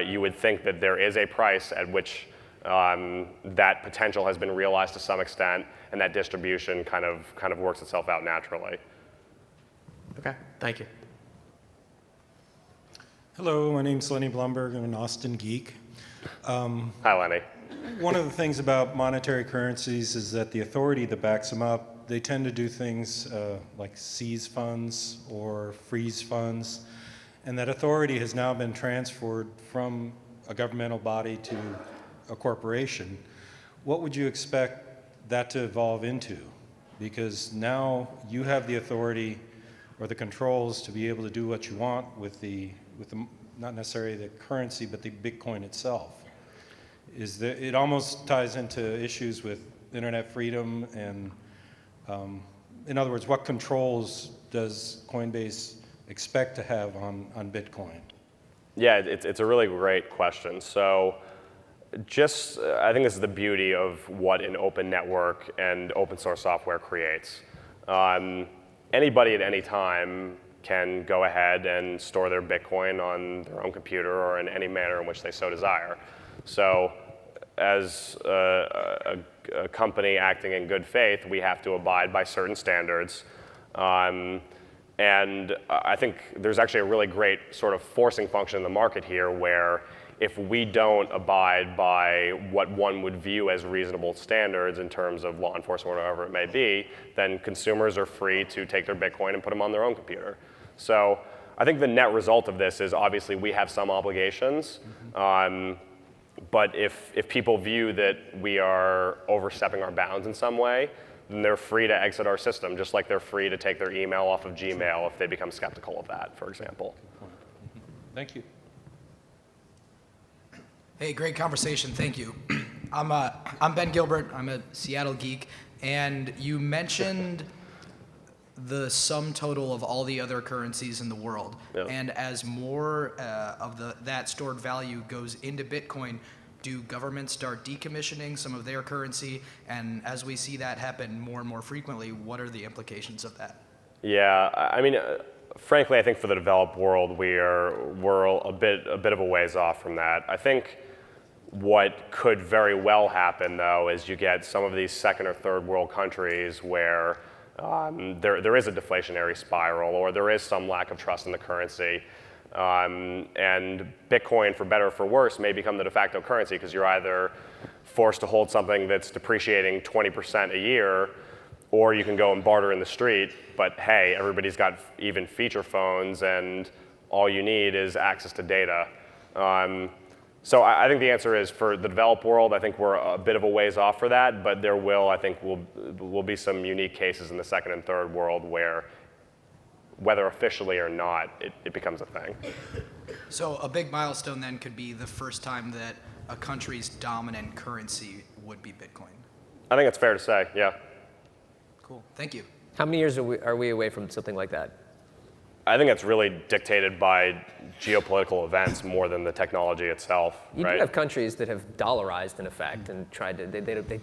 you would think that there is a price at which that potential has been realized to some extent, and that distribution kind of works itself out naturally. Okay, thank you. Hello, my name's Lenny Blumberg. I'm an Austin geek. Hi, Lenny. One of the things about monetary currencies is that the authority that backs them up, they tend to do things like seize funds or freeze funds, and that authority has now been transferred from a governmental body to a corporation. What would you expect that to evolve into? Because now you have the authority or the controls to be able to do what you want with the not necessarily the currency, but the Bitcoin itself. It almost ties into issues with internet freedom and, in other words, what controls does Coinbase expect to have on Bitcoin? Yeah, it's a really great question. So I think this is the beauty of what an open network and open source software creates. Anybody at any time can go ahead and store their Bitcoin on their own computer or in any manner in which they so desire. So as a company acting in good faith, we have to abide by certain standards. And I think there's actually a really great sort of forcing function in the market here where if we don't abide by what one would view as reasonable standards in terms of law enforcement or whatever it may be, then consumers are free to take their Bitcoin and put them on their own computer. So I think the net result of this is obviously we have some obligations, but if people view that we are overstepping our bounds in some way, then they're free to exit our system, just like they're free to take their email off of Gmail if they become skeptical of that, for example. Thank you. Hey, great conversation. Thank you. I'm Ben Gilbert. I'm a Seattle geek, and you mentioned the sum total of all the other currencies in the world. Yeah. And as more of that stored value goes into Bitcoin, do governments start decommissioning some of their currency? And as we see that happen more and more frequently, what are the implications of that? Yeah, I mean, frankly, I think for the developed world, we're a bit of a ways off from that. I think what could very well happen, though, is you get some of these second or third world countries where there is a deflationary spiral or there is some lack of trust in the currency. And Bitcoin, for better or for worse, may become the de facto currency because you're either forced to hold something that's depreciating 20% a year, or you can go and barter in the street, but hey, everybody's got even feature phones and all you need is access to data. So I think the answer is for the developed world, I think we're a bit of a ways off for that, but there I think will be some unique cases in the second and third world where, whether officially or not, it becomes a thing. So a big milestone then could be the first time that a country's dominant currency would be Bitcoin. I think it's fair to say, yeah. Cool, thank you. How many years are we away from something like that? I think it's really dictated by geopolitical events more than the technology itself. You right? do have countries that have dollarized in effect and tried to, they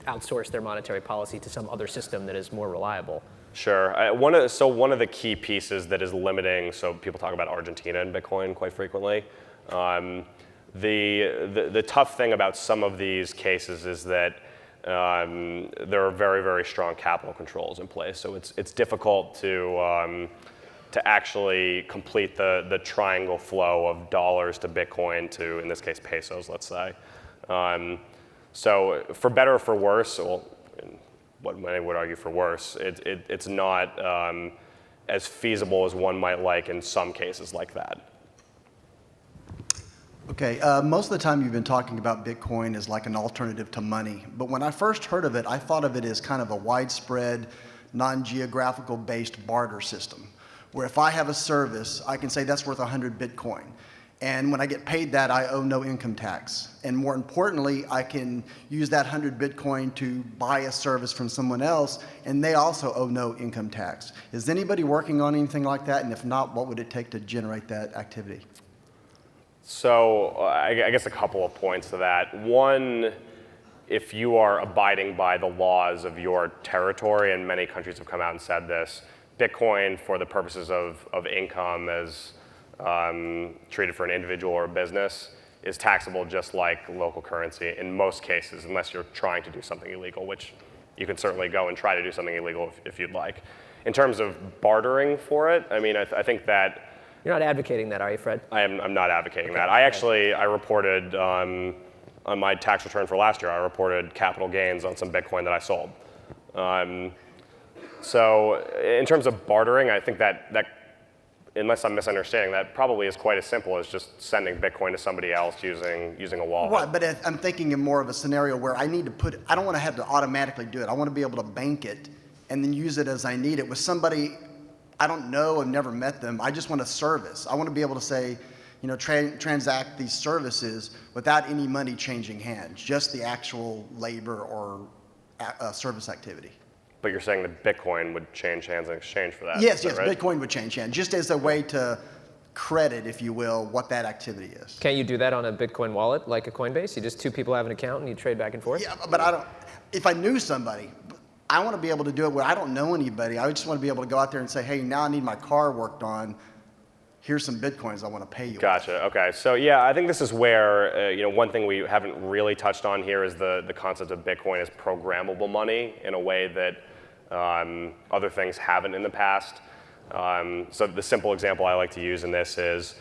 outsource their monetary policy to some other system that is more reliable. Sure. One of the key pieces that is limiting, so people talk about Argentina and Bitcoin quite frequently. The tough thing about some of these cases is that there are very, very strong capital controls in place. So it's difficult to actually complete the triangle flow of dollars to Bitcoin to, in this case, pesos, let's say. So for better or for worse, well, what many would argue for worse. It's not as feasible as one might like in some cases like that. Okay, most of the time you've been talking about Bitcoin as like an alternative to money, but when I first heard of it, I thought of it as kind of a widespread, non-geographical based barter system, where if I have a service, I can say that's worth 100 Bitcoin. And when I get paid that, I owe no income tax. And more importantly, I can use that 100 Bitcoin to buy a service from someone else, and they also owe no income tax. Is anybody working on anything like that? And if not, what would it take to generate that activity? So I guess a couple of points to that. One, if you are abiding by the laws of your territory, and many countries have come out and said this, Bitcoin for the purposes of income as treated for an individual or a business is taxable just like local currency in most cases, unless you're trying to do something illegal, which you can certainly go and try to do something illegal if you'd like. In terms of bartering for it, I mean, I think that You're not advocating that, are you, Fred? I'm not advocating that. I reported on my tax return for last year, I reported capital gains on some Bitcoin that I sold. So in terms of bartering, I think that unless I'm misunderstanding, that probably is quite as simple as just sending Bitcoin to somebody else using a wallet. Right, but I'm thinking of more of a scenario where I need to I don't want to have to automatically do it. I want to be able to bank it and then use it as I need it with somebody I don't know, I've never met them. I just want a service. I want to be able to say, transact these services without any money changing hands, just the actual labor or service activity. But you're saying that Bitcoin would change hands in exchange for that? Yes, right? Bitcoin would change hands, just as a way to credit, if you will, what that activity is. Can't you do that on a Bitcoin wallet like a Coinbase? You just two people have an account and you trade back and forth? Yeah, but if I knew somebody, I want to be able to do it where I don't know anybody. I just want to be able to go out there and say, hey, now I need my car worked on. Here's some Bitcoins I want to pay you. Gotcha. Okay. So yeah, I think this is where one thing we haven't really touched on here is the concept of Bitcoin as programmable money in a way that other things haven't in the past. So the simple example I like to use in this is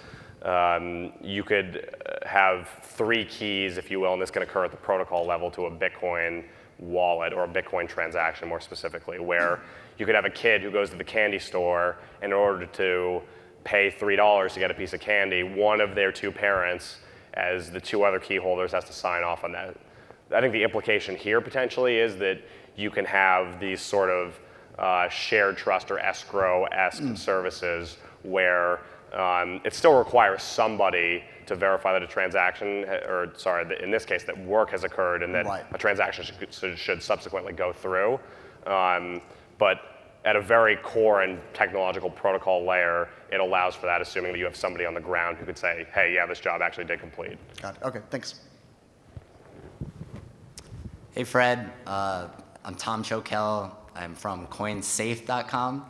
you could have 3 keys, if you will, and this can occur at the protocol level to a Bitcoin wallet or a Bitcoin transaction more specifically, where you could have a kid who goes to the candy store and in order to pay $3 to get a piece of candy, one of their 2 parents, as the 2 other key holders, has to sign off on that. I think the implication here potentially is that you can have these sort of shared trust or escrow-esque services where it still requires somebody to verify that a transaction, or sorry, in this case, that work has occurred and that a transaction should subsequently go through. But at a very core and technological protocol layer, it allows for that, assuming that you have somebody on the ground who could say, hey, yeah, this job actually did complete. Got it. Okay, thanks. Hey, Fred. I'm Tom Choquel. I'm from coinsafe.com.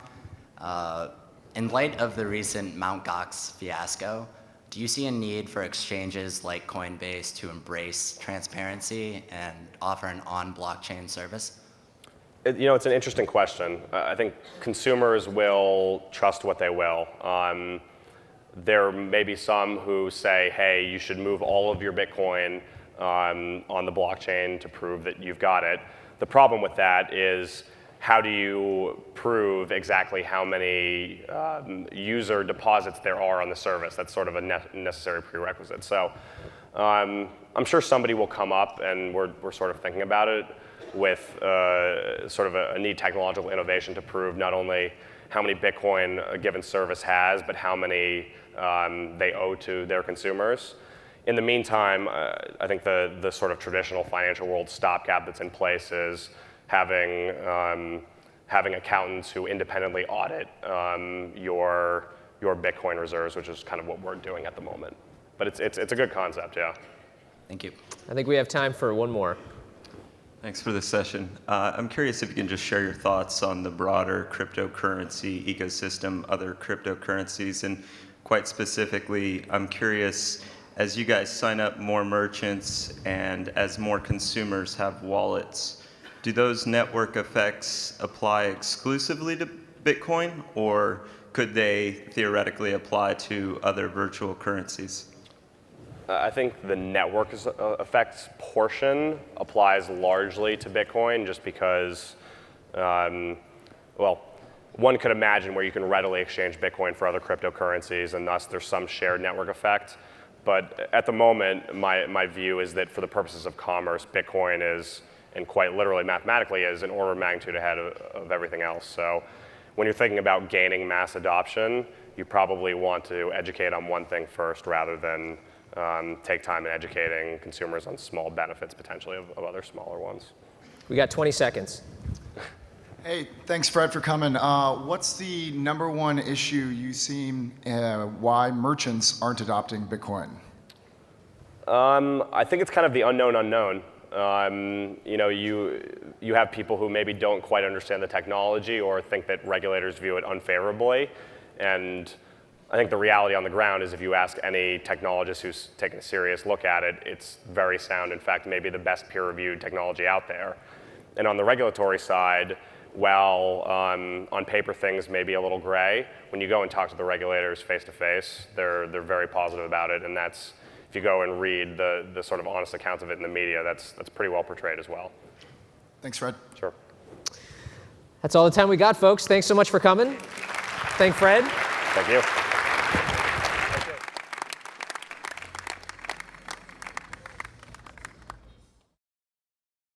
In light of the recent Mt. Gox fiasco, do you see a need for exchanges like Coinbase to embrace transparency and offer an on-blockchain service? It's an interesting question. I think consumers will trust what they will. There may be some who say, hey, you should move all of your Bitcoin on the blockchain to prove that you've got it. The problem with that is, how do you prove exactly how many user deposits there are on the service? That's sort of a necessary prerequisite. So I'm sure somebody will come up, and we're sort of thinking about it, with sort of a neat technological innovation to prove not only how many Bitcoin a given service has, but how many they owe to their consumers. In the meantime, I think the sort of traditional financial world stopgap that's in place is having accountants who independently audit your Bitcoin reserves, which is kind of what we're doing at the moment. But it's a good concept, yeah. Thank you. I think we have time for one more. Thanks for the session. I'm curious if you can just share your thoughts on the broader cryptocurrency ecosystem, other cryptocurrencies, and quite specifically, I'm curious, as you guys sign up more merchants and as more consumers have wallets, do those network effects apply exclusively to Bitcoin, or could they theoretically apply to other virtual currencies? I think the network effects portion applies largely to Bitcoin, just because Well, one could imagine where you can readily exchange Bitcoin for other cryptocurrencies, and thus there's some shared network effect. But at the moment, my view is that for the purposes of commerce, Bitcoin is, and quite literally mathematically, is an order of magnitude ahead of everything else. So when you're thinking about gaining mass adoption, you probably want to educate on one thing first rather than take time in educating consumers on small benefits potentially of other smaller ones. We got 20 seconds. Hey, thanks, Fred, for coming. What's the number one issue you see why merchants aren't adopting Bitcoin? I think it's kind of the unknown unknown. You have people who maybe don't quite understand the technology or think that regulators view it unfavorably. And I think the reality on the ground is if you ask any technologist who's taken a serious look at it, it's very sound. In fact, maybe the best peer-reviewed technology out there. And on the regulatory side, while on paper things may be a little gray, when you go and talk to the regulators face to face, they're very positive about it. And that's, if you go and read the sort of honest accounts of it in the media, that's pretty well portrayed as well. Thanks, Fred. Sure. That's all the time we got, folks. Thanks so much for coming. Thank Fred. Thank you.